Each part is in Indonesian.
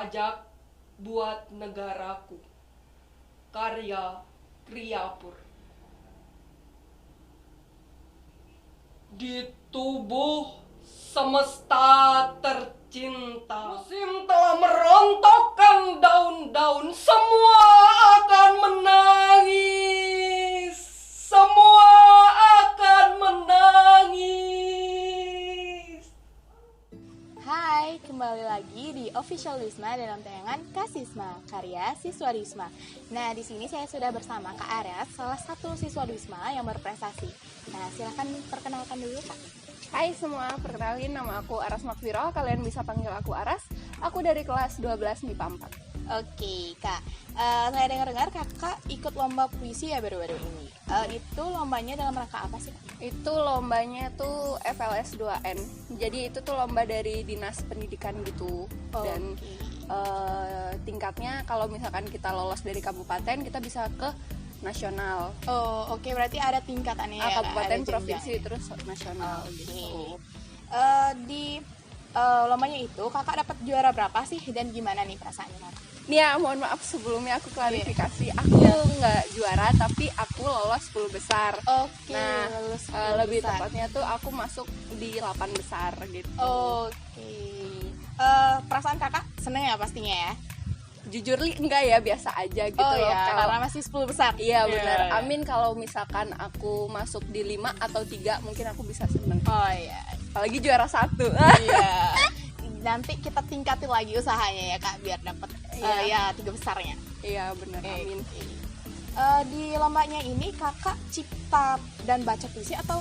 pajak buat negaraku. Karya Kriapur. Di tubuh semesta tercinta, musim telah merontokkan daun-daun. Semua akan menangis. Semua akan menangis. Hai, kembali lagi di Official Wisma dalam tayangan Kasisma, karya siswa Wisma. Nah, di sini saya sudah bersama Kak Aras, salah satu siswa Wisma yang berprestasi. Nah, silahkan perkenalkan dulu, Kak. Hai semua, perkenalin nama aku Aras Makfiro, kalian bisa panggil aku Aras. Aku dari kelas 12 MIPA 4. Oke, Kak. Saya dengar-dengar Kakak ikut lomba puisi ya baru-baru ini. Itu lombanya dalam rangka apa sih, Kak? Itu lombanya tuh FLS 2N. Jadi itu tuh lomba dari Dinas Pendidikan gitu. Dan tingkatnya kalau misalkan kita lolos dari kabupaten, kita bisa ke nasional. Oh, oke, berarti ada tingkatannya ya, Kak? Kabupaten, Ada provinsi, jenjangnya. terus nasional gitu. Di lombanya itu Kakak dapat juara berapa sih dan gimana nih perasaannya, Kak? Nih ya, mohon maaf sebelumnya aku klarifikasi. Aku nggak juara, tapi aku lolos 10 besar. Oke, Nah, lulus lebih besar. tepatnya tuh aku masuk di 8 besar gitu. Oke. Perasaan Kakak seneng ya pastinya ya? Jujur enggak ya, biasa aja gitu loh. Ya, Kalau karena masih 10 besar. iya benar. Iya. Amin kalau misalkan aku masuk di 5 atau 3 mungkin aku bisa seneng. Oh iya. Apalagi juara 1. Iya. Nanti kita tingkatin lagi usahanya ya, Kak, biar dapat ya 3 besarnya. Iya benar. Amin. Di lombanya ini Kakak cipta dan baca puisi atau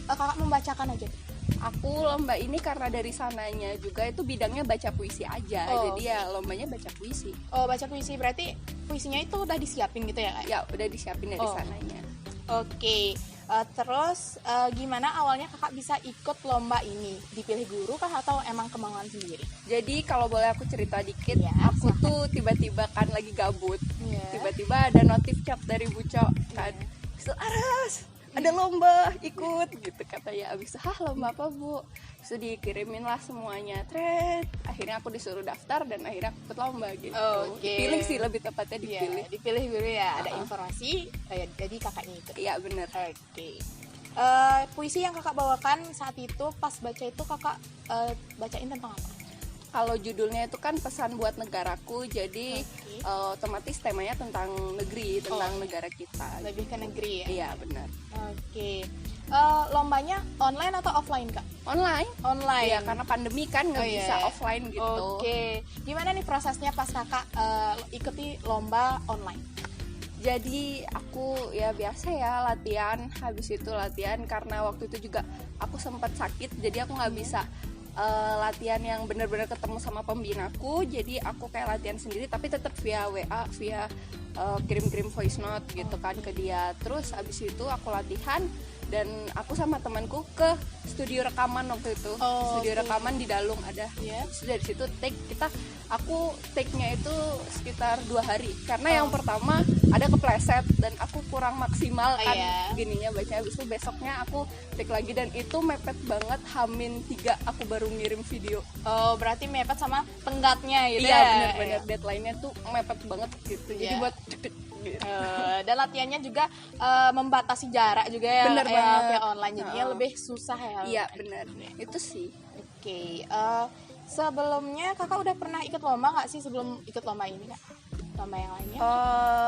Kakak membacakan aja? Aku lomba ini karena dari sananya juga itu bidangnya baca puisi aja. Oh, Jadi ya lombanya baca puisi. Oh, baca puisi berarti puisinya itu udah disiapin gitu ya, Kak? Ya udah disiapin dari Oh. sananya. Oke. Terus gimana awalnya Kakak bisa ikut lomba ini? Dipilih guru kah atau emang kemauan sendiri? Jadi kalau boleh aku cerita dikit, Ya, aku silakan. tuh tiba-tiba kan lagi gabut. Iya. Tiba-tiba ada notif chat dari Buco kan. So, Aras, ada lomba, ikut gitu katanya. Abis itu, lomba apa Bu? Terus dikirimin lah semuanya, thread. Akhirnya aku disuruh daftar dan akhirnya aku ikut lomba gitu. Oke. Dipilih sih, lebih tepatnya Iya, dipilih. dipilih dulu ya. Ada informasi, jadi kakaknya ikut. Iya bener. Oke. Puisi yang kakak bawakan saat itu pas baca itu kakak bacain tentang apa? Kalau judulnya itu kan pesan buat negaraku, jadi Oke. otomatis temanya tentang negeri, tentang negara kita. Lebih ke negeri ya. Iya benar. Oke. Lombanya online atau offline, Kak? Online. Online. Iya, karena pandemi kan nggak Oh, iya. bisa offline gitu. Oke. Gimana nih prosesnya pas kakak ikuti lomba online? Jadi aku ya biasa ya latihan, habis itu latihan karena waktu itu juga aku sempat sakit, jadi aku nggak bisa latihan yang benar-benar ketemu sama pembinaku. Jadi aku kayak latihan sendiri, tapi tetap via WA, via kirim-kirim voice note gitu kan ke dia. Terus habis itu aku latihan dan aku sama temanku ke studio rekaman waktu itu. Studio oke. rekaman di Dalung ada. Iya. Terus dari situ aku take-nya itu sekitar 2 hari karena yang pertama ada kepleset dan aku kurang maksimal kan Iya. gininya baca. Habis itu besoknya aku take lagi dan itu mepet banget, Hamin 3 aku baru ngirim video. Oh, berarti mepet sama tenggatnya gitu Iya ya? benar-benar deadline-nya tuh mepet banget gitu. Jadi Iya. buat gitu. Dan latihannya juga membatasi jarak juga ya, Bener banget. via online jadinya Heeh. lebih susah ya. Iya benar. Itu sih. Oke. Sebelumnya kakak udah pernah ikut lomba nggak sih sebelum ikut lomba ini, Kak? Lomba yang lainnya?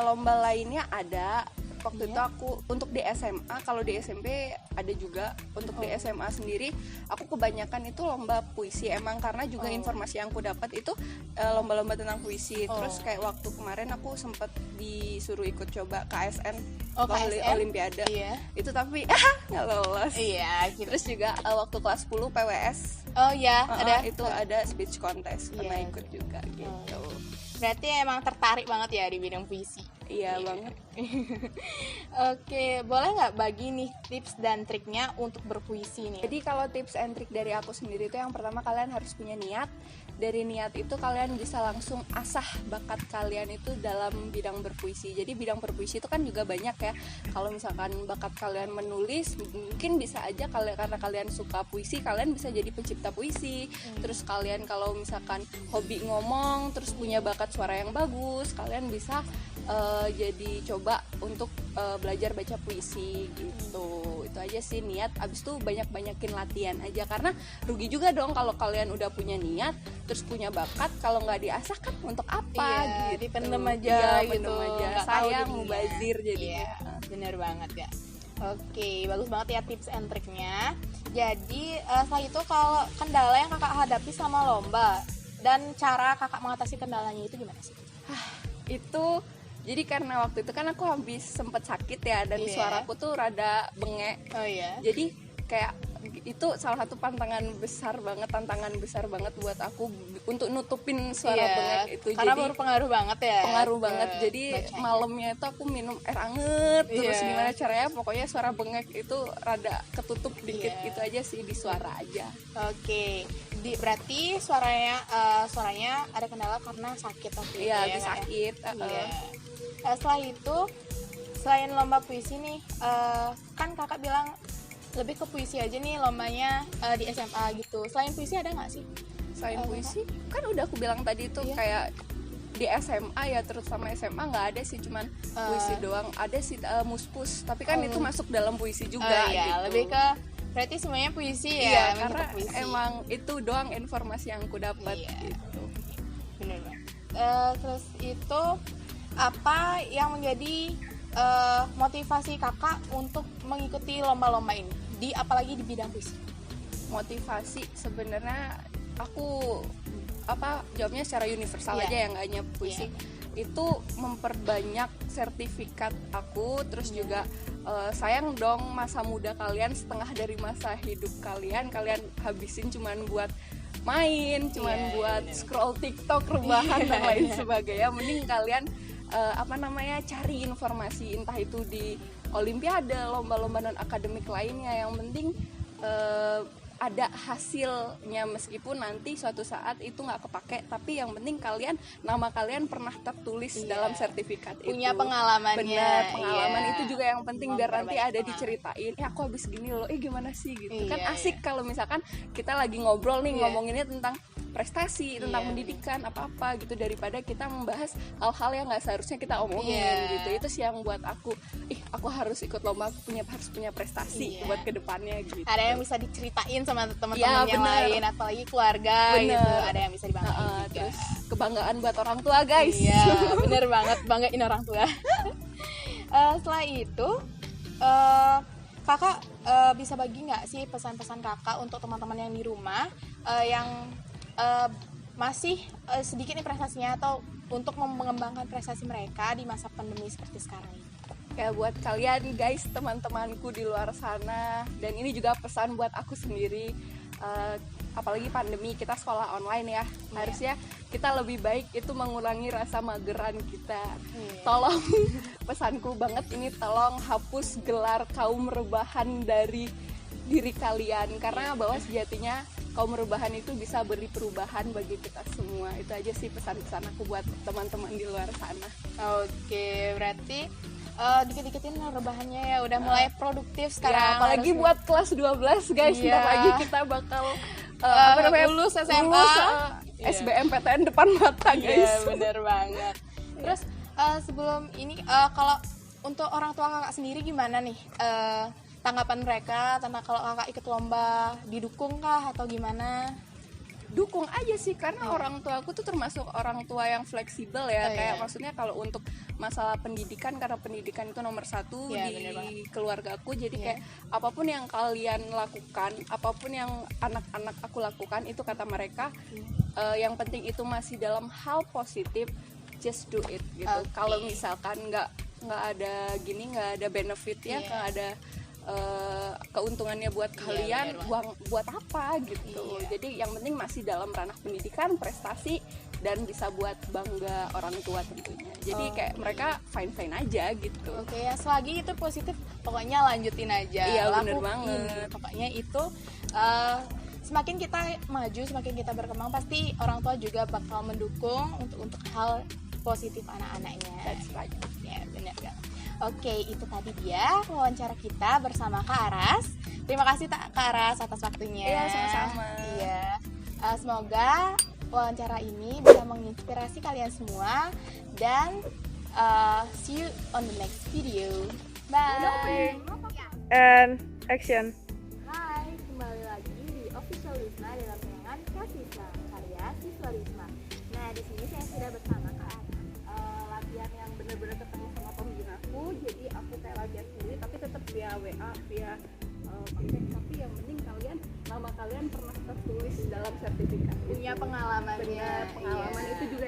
Lomba lainnya ada. Waktu Iya. itu aku untuk di SMA, kalau di SMP ada juga. Untuk di SMA sendiri aku kebanyakan itu lomba puisi emang karena juga informasi yang aku dapat itu lomba-lomba tentang puisi. Terus kayak waktu kemarin aku sempat disuruh ikut coba KSN, Oh, KSN? Olimpiade. Iya. Itu tapi nggak lolos. Iya, gitu. Terus juga waktu kelas 10 PWS Oh ya, ada. itu ada speech contest, pernah Iya. ikut juga gitu. Berarti emang tertarik banget ya di bidang puisi. Iya banget. Oke, boleh nggak bagi nih tips dan triknya untuk berpuisi nih? Jadi kalau tips and trick dari aku sendiri itu yang pertama kalian harus punya niat. Dari niat itu kalian bisa langsung asah bakat kalian itu dalam bidang berpuisi. Jadi bidang berpuisi itu kan juga banyak ya. Kalau misalkan bakat kalian menulis, mungkin bisa aja karena kalian suka puisi, kalian bisa jadi pencipta puisi. Terus kalian kalau misalkan hobi ngomong, terus punya bakat suara yang bagus, kalian bisa jadi coba untuk belajar baca puisi gitu. Itu aja sih niat. Abis itu banyakin latihan aja, karena rugi juga dong kalau kalian udah punya niat terus punya bakat, kalau nggak diasah kan untuk apa gitu. Dipendem aja Iya, gitu, pendem aja. nggak tahu Sayang jadinya. mubazir jadinya. Iya, bener banget ya. Oke, bagus banget ya tips and triknya. Jadi setelah itu kalau kendala yang kakak hadapi sama lomba dan cara kakak mengatasi kendalanya itu gimana sih? Itu jadi karena waktu itu kan aku habis sempet sakit ya, dan Iya. suaraku tuh rada bengek. Oh iya. Jadi kayak itu salah satu tantangan besar banget buat aku untuk nutupin suara bengek itu. Karena Jadi berpengaruh banget ya. pengaruh ke banget. Jadi bacanya. malamnya itu aku minum air anget terus Iya. gimana caranya pokoknya suara bengek itu rada ketutup dikit. Iya. Itu aja sih di suara aja. Oke, berarti suaranya ada kendala karena sakit waktu itu Iya, ya, habis Kak, ya? sakit. Iya. Setelah itu, selain lomba puisi nih, kan kakak bilang lebih ke puisi aja nih lombanya di SMA gitu. Selain puisi ada nggak sih? Selain puisi kan udah aku bilang tadi tuh Iya. kayak di SMA ya, terutama SMA nggak ada sih, cuman puisi doang. Ada sih muspus, tapi kan itu masuk dalam puisi juga Iya, gitu. lebih ke berarti semuanya puisi ya. Iya, memang karena ke puisi. emang itu doang informasi yang aku dapat Iya. gitu. Bener banget. Terus itu apa yang menjadi motivasi kakak untuk mengikuti lomba-lomba ini, apalagi di bidang puisi? Motivasi sebenarnya aku jawabnya secara universal Iya. aja ya, nggak hanya puisi. Itu memperbanyak sertifikat aku, terus juga sayang dong masa muda kalian, setengah dari masa hidup kalian habisin cuman buat main, cuman Iya, buat bener. scroll TikTok, rebahan dan Iya, lain iya. sebagainya. Mending kalian cari informasi, entah itu di olimpiade, lomba-lomba non akademik lainnya. Yang penting ada hasilnya, meskipun nanti suatu saat itu nggak kepake, tapi yang penting nama kalian pernah tertulis Iya. dalam sertifikat Punya itu. pengalamannya. Benar, pengalaman Iya. itu juga yang penting, biar nanti Memperbaiki ada pengalaman. diceritain, aku habis gini loh, gimana sih gitu. Iya, Kan iya. asik kalau misalkan kita lagi ngobrol nih, Iya. ngomonginnya tentang prestasi, tentang Iya, pendidikan, apa-apa gitu, daripada kita membahas hal-hal yang nggak seharusnya kita omongin Iya. gitu. Itu sih yang buat aku harus ikut lomba, harus punya prestasi Iya. buat kedepannya gitu. Ada yang bisa diceritain sama teman-teman Iya, yang bener. lain, apalagi keluarga Bener. gitu. Ada yang bisa dibanggain juga. Terus kebanggaan buat orang tua, guys. Iya, bener banget, banggain orang tua. Setelah itu, kakak bisa bagi nggak sih pesan-pesan kakak untuk teman-teman yang di rumah yang masih sedikit nih prestasinya, atau untuk mengembangkan prestasi mereka di masa pandemi seperti sekarang ini? Kayak buat kalian guys, teman-temanku di luar sana, dan ini juga pesan buat aku sendiri, apalagi pandemi, kita sekolah online ya, harusnya kita lebih baik itu mengurangi rasa mageran kita. Tolong, pesanku banget ini, tolong hapus gelar kaum rebahan dari diri kalian, karena bahwa sejatinya kaum rebahan itu bisa beri perubahan bagi kita semua. Itu aja sih pesan-pesan aku buat teman-teman di luar sana. Oke, berarti dikit-dikitin rebahannya ya, udah mulai produktif sekarang. Ya, apalagi harus- buat kelas 12 guys, Iya. bentar lagi kita bakal lulus SMA. lulus, Iya. SBMPTN depan mata guys. Iya, bener banget. Terus sebelum ini, kalau untuk orang tua kakak sendiri gimana nih tanggapan mereka tentang kalau kakak ikut lomba, didukung kah atau gimana? Dukung aja sih, karena orang tua aku tuh termasuk orang tua yang fleksibel ya. Oh, Kayak iya. maksudnya kalau untuk masalah pendidikan, karena pendidikan itu nomor satu Iya, bener di keluarga aku. Jadi Iya. kayak apapun yang kalian lakukan, apapun yang anak-anak aku lakukan, itu kata mereka yang penting itu masih dalam hal positif, just do it gitu. Oke. Kalau misalkan nggak ada gini, nggak ada benefitnya, Iya. nggak ada keuntungannya buat kalian, bener banget. buat apa gitu. Iya. Jadi yang penting masih dalam ranah pendidikan, prestasi, dan bisa buat bangga orang tua tentunya. Jadi kayak mereka fine aja gitu. Oke, ya selagi itu positif, pokoknya lanjutin aja. Iya, bener lakuin. banget. Pokoknya itu semakin kita maju, semakin kita berkembang, pasti orang tua juga bakal mendukung untuk hal positif anak-anaknya. That's right. Ya, benar banget. Oke, itu tadi dia wawancara kita bersama Kak Aras. Terima kasih Kak Aras atas waktunya. Iya, sama-sama. Iya. Semoga wawancara ini bisa menginspirasi kalian semua dan see you on the next video. Bye. And action. Hai, kembali lagi di Official Wisma dalam tayangan Kasisma karya siswa Wisma. Nah, di sini saya sudah bersama Kak Ana. Latihan yang benar-benar ketemu sama pembinaku, jadi aku kayak latihan sendiri, tapi tetap via WA, via kontak. Tapi yang penting nama kalian pernah tertulis dalam sertifikat. Punya pengalamannya. Benar, pengalaman itu